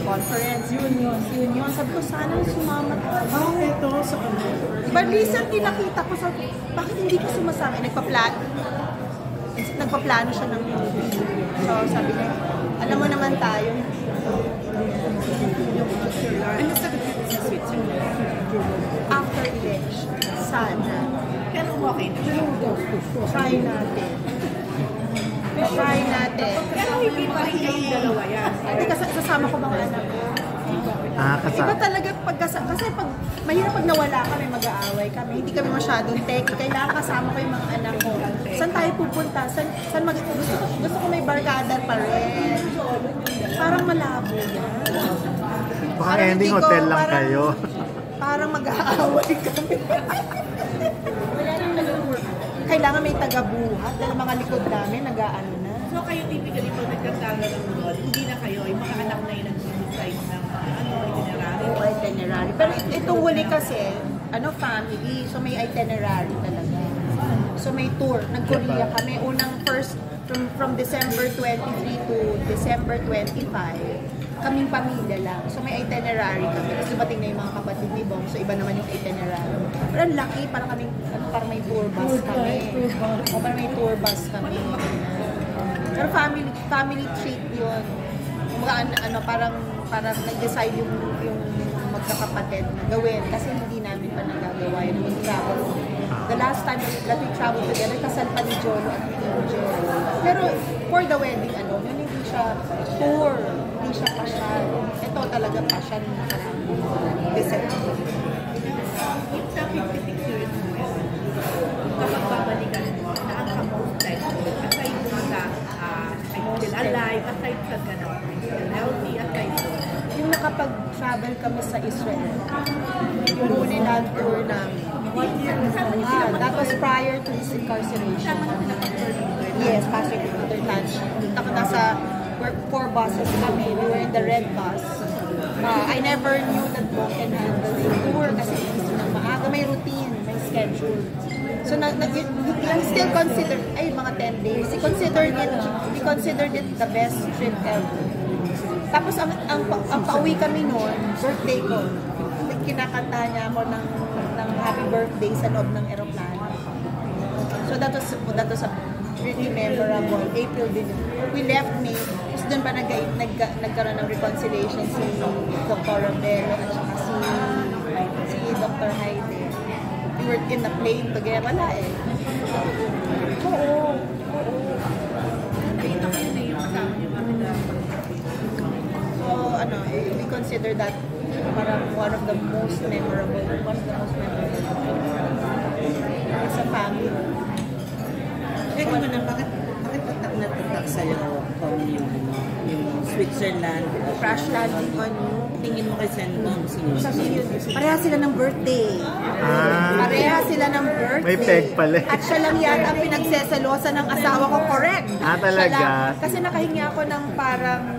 conference. Yun. Sabi ko, sana sumama tayo. Ito sa kanila. But recently nakita ko, bakit hindi ko sumasama? Nagpaplano siya ng movie. So sabi niya, alam mo naman tayo. Ano sa kanila sa Switzerland? After election, sana. Pero okay na siya. Try natin. Pero hindi pa rin kayong dalawa yan. Hindi kasama ko mga anak ko. Kasama. Iba talaga kasi pag mahirap pag nawala kami, mag-aaway kami. Hindi kami masyadong tech. Kailangan kasama ko yung mga anak ko. Saan tayo pupunta? Gusto ko may barkada pa rin. Parang malabo yan. Baka ending hotel lang kayo. Parang mag-aaway kami. Kailangan may taga-buhat dahil mga likod namin nag-aano na. So kayo typically pag nagkatalo ng role, hindi na kayo, yung mga anak na yung nag-decide ng itinerary. Pero itong huli kasi, family, so may itinerary talaga. So may tour. Nag-Korea kami. Unang first, from December 23 to December 25, kaming pamilya lang. So may itinerary kami. Tapos dumating na yung mga kapatid ni Bong. So iba naman yung itinerary. Pero ang laki, parang kaming, parang may tour bus kami. O parang may tour bus kami. Pero family trip yun. Parang nag-decide yung magkakapatid na gawin. Kasi hindi namin pa nagagawa yung mag-travel. The last time that we traveled together, kasal pa ni Jolo at ni Angel. Pero for the wedding, yun hindi siya tour. Hindi siya pasyal. Ito talaga pasyal na nakaraan. December. Yung sa 56 years mo, kapag babalikan mo, na ang ka-most time, aside mo sa I'm still alive, aside sa gano'n, I'm still healthy, aside mo. Yung nakapag-travel kami sa Israel, yung uniland tour namin. That was prior to his incarceration. Yes, Patrick Luther Tanch. Nasa 4 buses kami. We were in the red bus. I never knew that Bong can handle the tour kasi gusto na maaga. May routine, may schedule. So, he still considered, mga 10 days. He considered it the best trip ever. Tapos, ang pauwi kami noon, birthday ko. Kinakanta niya ako ng happy birthday sa loob ng aeroplano. So, that was a really memorable. April din. We left May. Tapos doon pa nagkaroon ng reconciliation si Dr. Robelo at saka si Dr. Haide. We were in the plane together. Wala eh. Oo. Nakita kayo na yung kasama niyo mga. So, we consider that parang one of the most memorable as a family. Teka mo na, bakit tatak sa'yo yung Switzerland? Crash landing on you. Tingin mo kay Sendong Pareha sila ng birthday. Pareha sila ng birthday. May peg pala. At siya lang yata ang pinagseselosa ng asawa ko. Correct. Talaga? Kasi nakahingi ako ng parang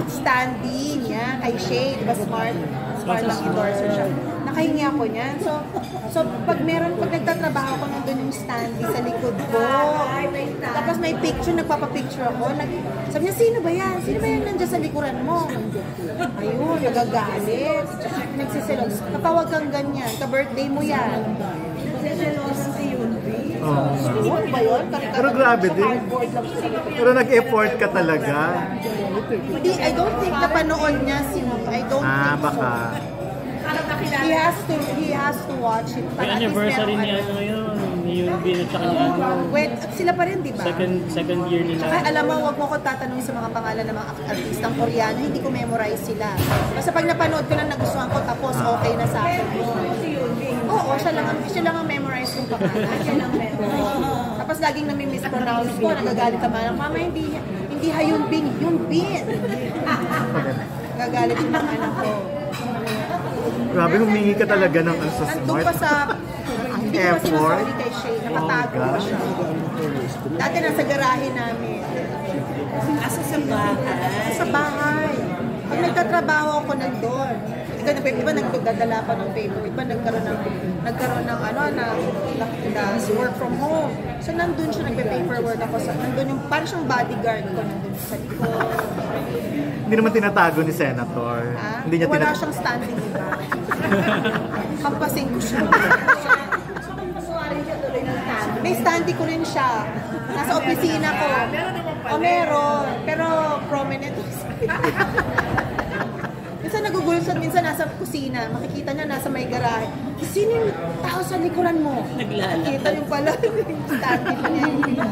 standee niya kay Shay. Diba smart lang endorser siya. Nakahingi ako niyan. So pag nagtatrabaho ko nandun yung standee sa likod ko. Tapos may picture, nagpapapicture ako. Sabi niya, sino ba yan? Sino ba yan nandiyan sa likuran mo? Ayun, nagagalit. Nagsiselos. Kapawag kang ganyan. Ka-birthday mo yan. Nagsiselos si Yunbi. Oo. Ano ba yun? Pero grabe din. Pero nag-effort ka talaga. Hindi, I don't think napanood niya si I don't think Baka. He has to watch it. May anniversary niya ngayon. Yung binata niya. Wait, sila pa rin, di ba? Second year nila. Saka alam mo, wag mo ko tatanungin sa mga pangalan ng mga artistang Koreano, hindi ko memorize sila. Basta pag napanood ko lang, nagustuhan ko, tapos okay na sa akin. Oo, siya lang ang memorize kong pangalan. Tapos laging nami-mispronounce ko, nagagalit ka man. Mama, hindi Hayunbin, Yunbin. Nagagalit yung mga anak ko. Grabe, humingi ka talaga ng sa Nandun smart. pa sa... Hindi ko pa sinasabi kay Shay, nakatago pa siya. Dati nasa garahe namin. Asa sa bahay? Sa bahay. Pag nagtatrabaho ako nandun. Iba nagdadala pa ng paper, iba nagkaroon ng ano na work from home. So nandun siya nagpe-paperwork ako nandun yung parang siyang bodyguard ko nandun sa likod. Hindi naman tinatago ni Senator. Hindi niya Wala siyang standing iba. Kampasin ko siya. May standing ko rin siya. Nasa opisina ko. Meron. Pero prominent. Minsan nagugulsot, minsan nasa kusina. Makikita niya nasa may garahe. Sino yung tao sa likuran mo? Naglalakad. Kita yung pala. Standing pa niya.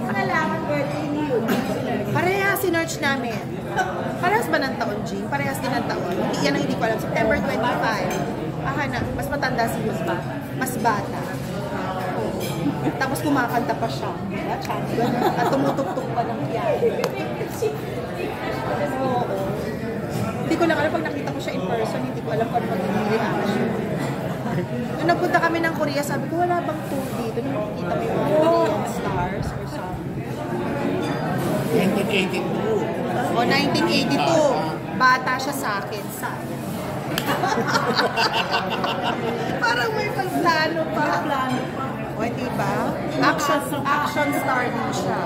Nalaman birthday niyo. Parehas sinerch namin. Parehas ba ng taon, Jean? Parehas din ng taon. Yan ang hindi ko alam. September 25. Na, mas matanda si mas bata. Tapos kumakanta pa siya. Diba? Champion. At tumutugtog pa ng piano. Oo. Hindi ko lang alam pag nakita ko siya in person, hindi ko alam kung magiging reaction. Nung nagpunta kami ng Korea, sabi ko, wala bang tour dito? Nung nakikita mo yung mga Korean stars or something. 1982. O, 1982. Bata siya sa akin. Parang may pagplano pa. O, di ba? Action star din siya.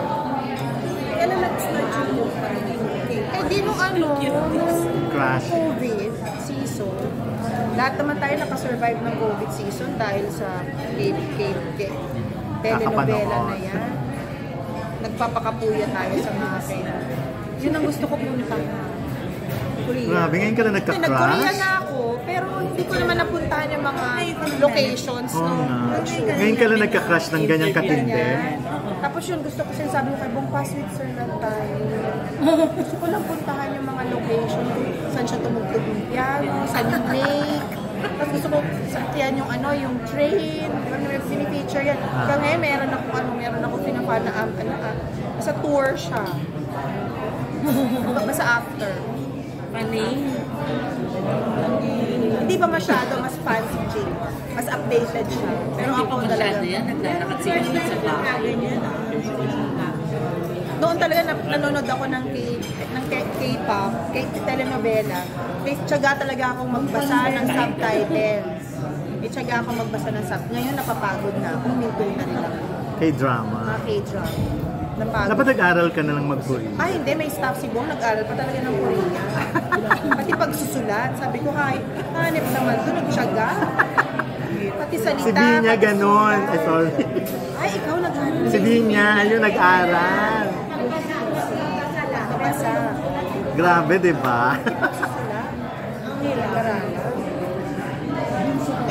Kailan nag-start yung di nung Crash. COVID season. Lahat naman tayo nakasurvive ng COVID season dahil sa telenovela na yan. Nagpapakapuya tayo sa mga kailan. Yun ang gusto ko punta. Korea. Grabe, ngayon ka na nagka-crash? Nag-Korea na ako, pero hindi ko naman napuntahan yung mga locations. Ngayon ka na nagka-crash ng ganyang katindi? Tapos yun, gusto ko sinasabi ko kay Bongpa, Switzerland tayo. Gusto ko lang puntahan yung mga location. Saan siya tumugtog yung piano, saan yung lake. Tapos gusto ko sakyan yung yung train. Sinifeature yan. Hanggang ngayon, meron ako pinapa na sa tour siya. Basta after. Hindi pa masyado, mas fancy Jay. Mas updated siya. Pero ako talaga yan, naglalakad sila sa bahay. Noon talaga nanonood ako ng K-pop, telenovela. May tiyaga talaga akong magbasa ng subtitles. May tiyaga akong magbasa ng subtitles. Ngayon napapagod na ako, huminto na rin ako. K-drama. Mga K-drama. Napagod. Dapat nag-aral ka na lang mag-Korea. Ay, hindi. May staff si Bong. Nag-aral pa talaga ng Korea. Pati pagsusulat. Sabi ko, hanip naman ito. Nagtiyaga. Pati salita. Si Binya ganon. Sorry. Ay, ikaw nag-aral. Si Binya, ayun nag-aral. Nabasa. Grabe, di ba? Pagsusulat. Ang hirap karala.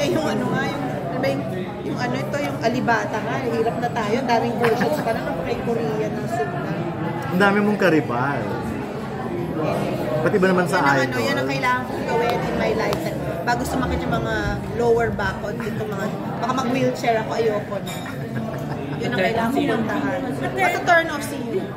Yung yung Alibata nga. Hirap na tayo. Daming versions pa na ng kay Korea ng sulat. Ang dami mong karibal. Pati ba naman sa idol? Yan ang kailangan kong gawin in my life. Bago sumakit yung mga lower back o dito baka mag-wheelchair ako, ayoko na. Yun ang kailangan kong puntahan. Basta turn off scene.